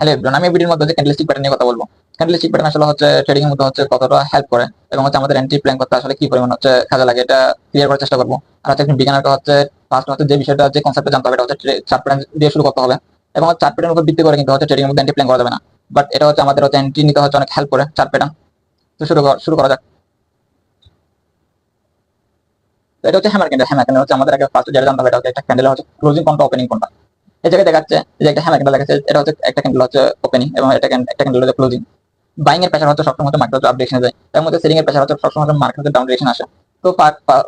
Hello everyone, আমি এই ভিডিওর মধ্যে ক্যান্ডেলস্টিক প্যাটার্ন নিয়ে কথা বলবো। ক্যান্ডেলস্টিক প্যাটার্ন আসলে হচ্ছে ট্রেডিং এর মধ্যে হচ্ছে কতটা হেল্প করে এবং হচ্ছে আমাদের এন্ট্রি প্ল্যান করতে আসলে কি পরিমাণ হচ্ছে কাজে লাগে এটা ক্লিয়ার করার চেষ্টা করবো। আর হচ্ছে একজন বিজ্ঞানকে হচ্ছে ফার্স্ট হচ্ছে যে বিষয়টা যে কনসেপ্টটা জানতে হবে এটা হচ্ছে চার্ট প্যাটার্ন দিয়ে শুরু করতে হবে। এবং চার্ট প্যাটার্নের উপর ভিত্তি করে কিন্তু হচ্ছে ট্রেডিং এর মধ্যে এন্ট্রি প্ল্যান করা যাবে না। বাট এটা হচ্ছে আমাদের হচ্ছে এন্ট্রি নিতে হচ্ছে অনেক হেল্প করে চার্ট প্যাটার্ন। তো শুরু করা যাক। তো এটা হচ্ছে হ্যামার ক্যান্ডেল। হ্যামার ক্যান্ডেল হচ্ছে আমাদের আগে ফার্স্ট যেটা জানতে হবে এটা হচ্ছে একটা ক্যান্ডেল হচ্ছে ক্লোজিং কোনটা ওপেনিং কোনটা। এই জায়গায় দেখাচ্ছে যে একটা হ্যামার ক্যান্ডেল দেখাচ্ছে, এটা হচ্ছে একটা ক্যান্ডেল হচ্ছে ওপেনিং এবং এটা একটা ক্যান্ডেল হচ্ছে ক্লোজিং। বাইং এর প্রেসার হচ্ছে সবসময় মার্কেট আপ ডিরেকশনে যায়, তার মধ্যে সেলিং এর প্রেসার হচ্ছে সবসময় মার্কেট ডাউন ডিরেকশন আসে। তো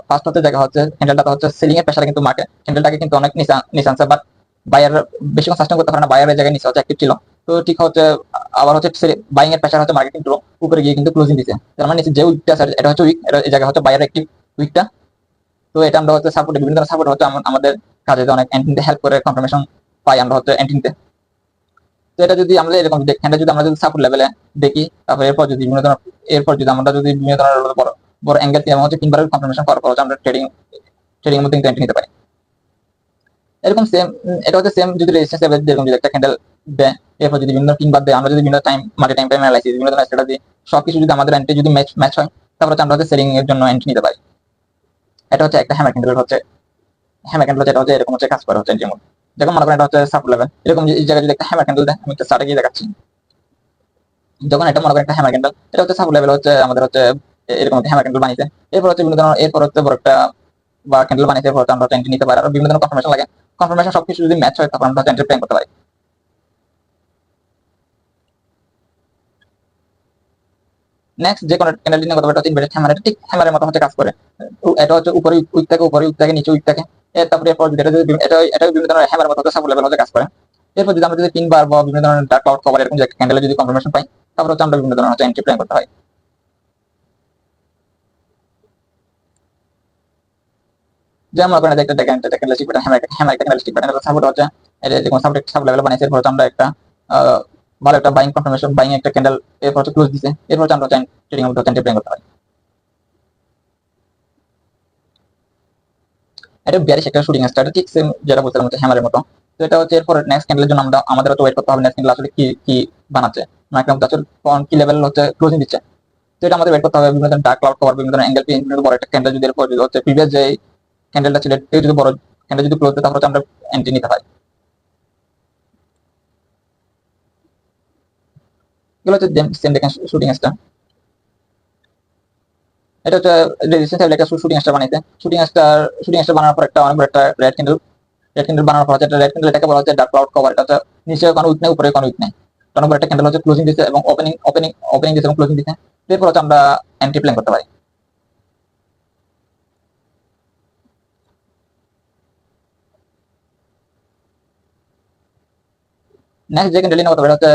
ফার্স্ট হচ্ছে দেখা হচ্ছে ক্যান্ডেলটা হচ্ছে সেলিং এর প্রেসারে কিন্তু মার্কেট ক্যান্ডেলটাকে কিন্তু অনেক নিচে আনছে, বাট বায়ার বেশিক্ষণ সাস্টেন করতে পারে না, বায়ারের জায়গায় নিচে হচ্ছে অ্যাক্টিভ ছিল। তো ঠিক হচ্ছে আবার হচ্ছে বাইং এর প্রেসার হচ্ছে মার্কেট কিন্তু উপরে গিয়ে কিন্তু ক্লোজিং দিছে, তার মানে নিচে যে উইকটা আছে এটা হচ্ছে উইক, এই জায়গা হচ্ছে বায়ার অ্যাক্টিভ উইকটা। তো এটা আমরা হচ্ছে সাপোর্ট বিভিন্ন ধরনের সাপোর্ট হচ্ছে আমাদের কাজে অনেক এন্ট্রিতে হেল্প করে, কনফার্মেশন পাই আমরা হচ্ছে এন্ট্রিতে। তো এটা যদি আমরা এরকম দেখেনটা যদি আমরা যদি সাপোর্ট লেভেলে দেখি, তারপর এরপর যদি আমরা যদি বিভিন্ন ধরনের বড় বড় অ্যাঙ্গেল দিয়ে হচ্ছে তিনবারের কনফার্মেশন করার পর আমরা ট্রেডিং এর মধ্যে কিন্তু এন্ট্রি নিতে পারি। এরকম সেম এটা হচ্ছে সেম যদি রেজিস্ট্যান্স লেভেল যেরকম যদি একটা ক্যান্ডেল দেয়, এরপর যদি বিভিন্ন তিনবার দেয়, আমরা যদি বিভিন্ন টাইম মার্কেট টাইম অ্যানালাইসিস বিভিন্ন ধরনের স্ট্র্যাটেজি সবকিছু যদি আমাদের এন্ট্রি যদি ম্যাচ হয়, তারপর হচ্ছে আমরা হচ্ছে সেলিং এর জন্য এন্ট্রি নিতে পারি। এটা হচ্ছে একটা হ্যামার ক্যান্ডেল হচ্ছে হ্যামার ক্যান্ডেল যেটা হচ্ছে এরকম হচ্ছে কাজ করে হচ্ছে এন্ট্রির মধ্যে। যখন মনে করেন এটা হচ্ছে সাপোর্ট লেভেল, এরকম এই জায়গায় যদি একটা হ্যামার ক্যান্ডেল দেয়, আমি একটা স্টার্টে গিয়ে দেখাচ্ছি। যখন এটা মনে করেন একটা হ্যামার ক্যান্ডেল, এটা হচ্ছে সাপোর্ট লেভেল হচ্ছে আমাদের হচ্ছে এরকম একটা হ্যামার ক্যান্ডেল বানিয়েছে। এরপর হচ্ছে বিভিন্ন ধরনের এরপর হচ্ছে বড় একটা বা ক্যান্ডেল বানিয়েছে, এরপর আমরা এন্ট্রি নিতে পারি। আর বিভিন্ন ধরনের কনফার্মেশন লাগে, কনফার্মেশন সবকিছু যদি ম্যাচ হয় তখন আমরা এন্ট্রি প্ল্যান করতে পারি। নেক্সট যে কোনো ক্যান্ডেল নিয়ে কথা বলতে হচ্ছে ইনভার্টেড হ্যামার। এটা ঠিক হ্যামারের মতো হচ্ছে কাজ করে। এটা হচ্ছে উপরে উইক থাকে নিচে উইক থাকে। তারপরে এরপর যদি এটা বিভিন্ন ধরনের হ্যামারের মতো হচ্ছে সাপোর্ট লেভেল হচ্ছে কাজ করে। এরপর যদি আমরা যদি তিনবার বা বিভিন্ন ধরনের ডার্ক ক্লাউড কভার এরকম যে ক্যান্ডেলে যদি কনফার্মেশন পাই, তারপর হচ্ছে আমরা বিভিন্ন ধরনের হচ্ছে এন্ট্রি প্ল্যান করতে হয়। যেমন মনে করেন একটা ক্যান্ডেলস্টিক প্যাটার্ন হ্যামার একটা ক্যান্ডেলস্টিক প্যাটার্ন সাপোর্ট হচ্ছে এটা যে কোনো সাপোর্ট লেভেল বানিয়েছে। এরপর হচ্ছে আমরা একটা ভালো একটা বাইং কনফার্মেশন বাইং একটা ক্যান্ডেল এরপর হচ্ছে ক্লোজ দিছে, এরপর হচ্ছে আমরা ট্রেডিং এর মধ্যে এন্ট্রি প্ল্যান করতে হয়। এটা বিয়ারিশ একটা শুটিং স্টার, ঠিক সেম যেটা বলছিলাম হচ্ছে হ্যামারের মতো। তো এটা হচ্ছে এরপর নেক্সট ক্যান্ডেলের জন্য আমাদের হচ্ছে ওয়েট করতে হবে নেক্সট ক্যান্ডেল আসলে কি কি বানাচ্ছে, মার্কেট আসলে কি লেভেল হচ্ছে ক্লোজিং দিচ্ছে। তো এটা আমাদের ওয়েট করতে হবে। বিভিন্ন ধরনের ডার্ক ক্লাউড কভার বিভিন্ন ধরনের অ্যাঙ্গেল বিভিন্ন বড় একটা ক্যান্ডেল যদি এরপর হচ্ছে প্রিভিয়াস যে ক্যান্ডেলটা ছিল এর যদি বড় ক্যান্ডেল যদি ক্লোজ দেয়, তারপর হচ্ছে আমরা এন্ট্রি নিতে হয়। এগুলো হচ্ছে সেম দেখেন শুটিং স্টার। এটা হচ্ছে রেজিস্ট্যান্স লেভেল একটা শুটিং স্টার বানাইছে। শুটিং স্টার বানানোর পর একটা অনেক বড় একটা রেড ক্যান্ডেল বানানোর পর হচ্ছে রেড ক্যান্ডেল এটাকে বলা হচ্ছে ডার্ক ক্লাউড কভার। এটা হচ্ছে নিচে কোনো উইক নেই, উপরে কোনো উইক নেই, কারণ একটা ক্যান্ডেল হচ্ছে ক্লোজিং দিচ্ছে এবং ওপেনিং দিচ্ছে এবং ক্লোজিং দিচ্ছে। এরপর হচ্ছে আমরা এন্ট্রি প্ল্যান করতে পারি। নেক্সট যে ক্যান্ডেল নিয়ে কথা বলা হচ্ছে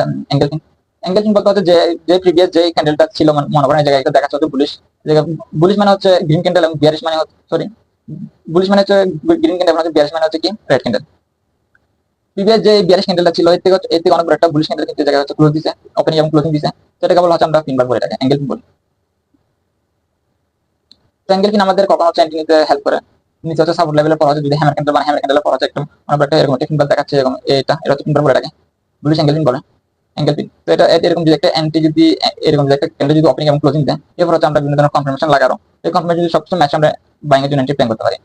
অ্যাঙ্গেল কিং বলতে হচ্ছে যে যে প্রিভিয়াস যে ক্যান্ডেলটা ছিল মনে করেন এই জায়গায় একটা দেখাচ্ছে হচ্ছে বুলিশ। বুলিশ মানে হচ্ছে গ্রিন ক্যান্ডেল এবং বিয়ারিশ মানে সরি বুলিশ মানে হচ্ছে গ্রিন ক্যান্ডেল হচ্ছে বিয়ারিশ মানে হচ্ছে কি রেড ক্যান্ডেল। প্রিভিয়াস যে বিয়ারিশ ক্যান্ডেলটা ছিল এর থেকে অনেক বড় একটা বুলিশ ক্যান্ডেল কিন্তু জায়গায় হচ্ছে ক্লোজ দিছে, ওপেনিং এবং ক্লোজিং দিছে। তো এটাকে বলা হচ্ছে আমরা তিনবার বলে থাকে অ্যাঙ্গেল কিং বলি। তো অ্যাঙ্গেল কিং আমাদের কখন হচ্ছে এন্ট্রি নিতে হেল্প করে, নিচে হচ্ছে সাপোর্ট লেভেলের পর হচ্ছে যদি হ্যামার ক্যান্ডেলের পর হচ্ছে একদম অনেক একটা এরকম একটা তিনবার দেখাচ্ছে এবং এটা হচ্ছে তিনবার বলে থাকে বুলিশ অ্যাঙ্গেল কিং বলে অ্যাঙ্গেল পিন। তো এটা এরকম যদি একটা এন্ট্রি যদি এরকম যদি একটা ক্যান্ডেল যদি ওপেনিং এবং ক্লোজিং দেয়, এরপর হচ্ছে আমরা বিভিন্ন ধরনের কনফার্মেশন লাগারো। এই কনফার্মেশন যদি সবসময় ম্যাচ আমরা বাইং এর জন্য এন্ট্রি প্ল্যান করতে পারি।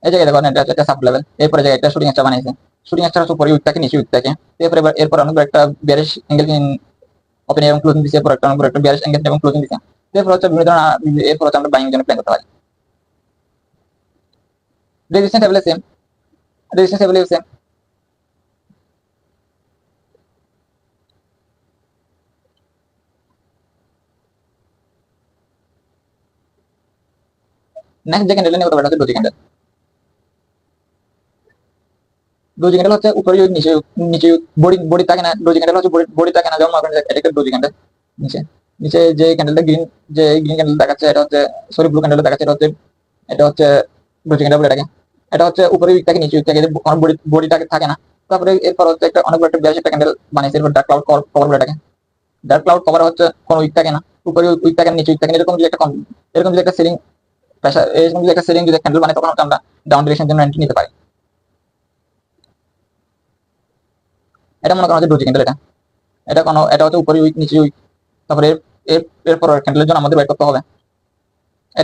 এই জায়গায় দেখো এটা একটা সাব লেভেল, এরপরে জায়গায় একটা শুটিং স্টার বানাইছে। শুটিং স্টার হচ্ছে উপরে উইক থাকে নিচে উইক থাকে। এরপর অনেক একটা বিয়ারিশ অ্যাঙ্গেল ওপেনিং এবং ক্লোজিং দিছে, এরপর একটা বিয়ারিশ অ্যাঙ্গেল এবং ক্লোজিং দিছে। এরপর হচ্ছে বিভিন্ন ধরনের এরপর হচ্ছে আমরা বাইং এর জন্য প্ল্যান করতে পারি। রেজিস্ট্যান্স লেভেলে সেম, রেজিস্ট্যান্স লেভেলে সেম। নেক্সট যে ক্যান্ডেল নিয়ে কথা বলা হচ্ছে ডোজি ক্যান্ডেল। ডোজি ক্যান্ডেল হচ্ছে উপরে নিচে নিচে বডি বডি থাকে না, ডোজি ক্যান্ডেল হচ্ছে বডি থাকে না, যেমন মনে করেন এটা একটা ডোজি ক্যান্ডেল। নিচে নিচে যে ক্যান্ডেলটা গ্রিন ক্যান্ডেল দেখাচ্ছে এটা হচ্ছে সরি ব্লু ক্যান্ডেল দেখাচ্ছে এটা হচ্ছে ডোজি ক্যান্ডেল বলে এটাকে। এটা হচ্ছে উপরে উইক থাকে নিচে উইক থাকে, কোনো বডি থাকে না। তারপরে এরপর হচ্ছে একটা অনেক বড় একটা বিরাট একটা ক্যান্ডেল বানিয়েছে, এরপর ডার্ক ক্লাউড কভার বলে এটাকে। ডার্ক ক্লাউড কভার হচ্ছে কোনো উইক থাকে না, উপরে উইক থাকে না, নিচে উইক থাকে না, এরকম যদি একটা সিলিং প্রেসার, এরকম যদি একটা সিলিং যদি ক্যান্ডেল বানাই, তখন হচ্ছে আমরা ডাউন ডিরেকশন জন্য এন্ট্রি নিতে পারি। এটা মনে করা হচ্ছে ডোজি ক্যান্ডেল। এটা হচ্ছে উপরে উইক, নিচে উইক। তারপরে এরপর ক্যান্ডেলের জন্য আমাদের ওয়েট করতে হবে।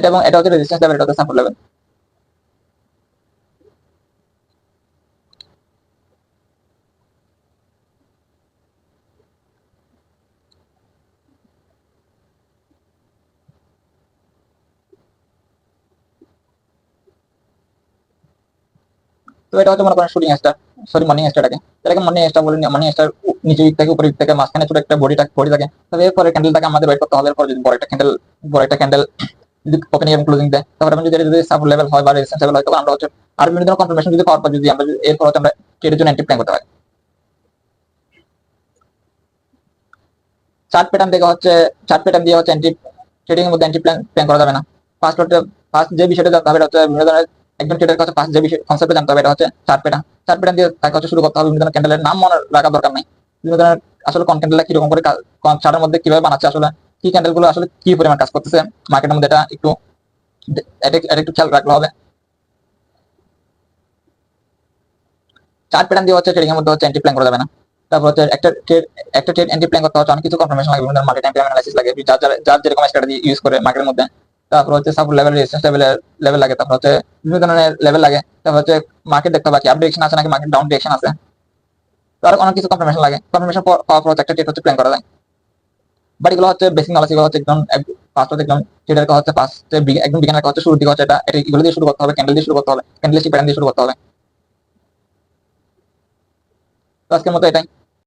এবং এটা হচ্ছে রেজিস্ট্যান্স লেভেল, এটা হচ্ছে সাপোর্ট লেভেল। তো এটা হচ্ছে মনে করেন শুটিং স্টার, সরি মর্নিং স্টারটাকে, এটাকে মর্নিং স্টার বলি। মর্নিং স্টার নিচে উইক থাকে, উপরে উইক থাকে, মাঝখানে ছোট একটা বডি থাকে। তবে এরপরে ক্যান্ডেলটাকে আমাদের ওয়েট করতে হবে। এরপর যদি বড় একটা ক্যান্ডেল যদি ওপেনিং এবং ক্লোজিং দেয়, তারপরে আমি যদি সাপোর্ট লেভেল হয় বা রেজিস্ট্যান্স লেভেল হয়, তখন আমরা হচ্ছে আর বিভিন্ন ধরনের কনফার্মেশন যদি পাওয়ার পর যদি আমরা এরপর হচ্ছে আমরা ট্রেডের জন্য এন্ট্রি প্ল্যান করতে পারি। চার্ট প্যাটার্ন দিয়ে হচ্ছে এন্ট্রি ট্রেডিং এর মধ্যে এন্ট্রি প্ল্যান করা যাবে না। ফার্স্ট যে বিষয়টা জানতে হবে এটা হচ্ছে বিভিন্ন ধরনের একজন ট্রেডার কাছে ফার্স্ট যে বিষয় কনসেপ্ট জানতে হবে এটা হচ্ছে চার্ট প্যাটার্ন দিয়ে তাকে হচ্ছে শুরু করতে হবে। বিভিন্ন ধরনের ক্যান্ডেলের নাম মনে রাখার দরকার নাই। বিভিন্ন ধরনের আসলে কোন ক্যান্ডেলটা কিরকম করে চার্টের মধ্যে কিভাবে বানাচ্ছে, আসলে কি ক্যান্ডেল গুলো আসলে কি পরিমাণ কাজ করতেছে মার্কেটের মধ্যে, এটা একটু খেয়াল রাখতে হবে। চার্ট প্যাটার্ন দিয়ে হচ্ছে ট্রেডিং এর মধ্যে হচ্ছে এন্ট্রি প্ল্যান করা যাবে না। তারপর হচ্ছে একটা ট্রেড এন্ট্রি প্ল্যান করতে হচ্ছে অনেক কিছু কনফার্মেশন লাগে, বিভিন্ন মার্কেট টাইম অ্যানালাইসিস লাগে, যার যেরকম স্ট্র্যাটেজি ইউজ করে মার্কেটের মধ্যে। তারপর হচ্ছে সাপোর্ট লেভেল, রেজিস্ট্যান্স লেভেল লাগে। তারপর হচ্ছে বিভিন্ন ধরনের লেভেল লাগে। তারপর হচ্ছে মার্কেট দেখতে হবে কি আপ ডিরেকশন আছে নাকি মার্কেট ডাউন ডিরেকশন আছে। তো আর অনেক কিছু কনফার্মেশন লাগে। কনফার্মেশন পাওয়ার পর হচ্ছে একটা ট্রেড হচ্ছে প্ল্যান করা যায়। বাট এগুলো হচ্ছে বেসিক নলেজ, এগুলো হচ্ছে একদম ট্রেডারকে হচ্ছে ফার্স্টে একদম বিগিনারকে হচ্ছে শুরুর দিকে হচ্ছে এটা এগুলো দিয়ে শুরু করতে হবে, ক্যান্ডেল দিয়ে শুরু করতে হবে, ক্যান্ডেল প্যাটার্ন দিয়ে শুরু করতে হবে। তো আজকের মতো এটাই।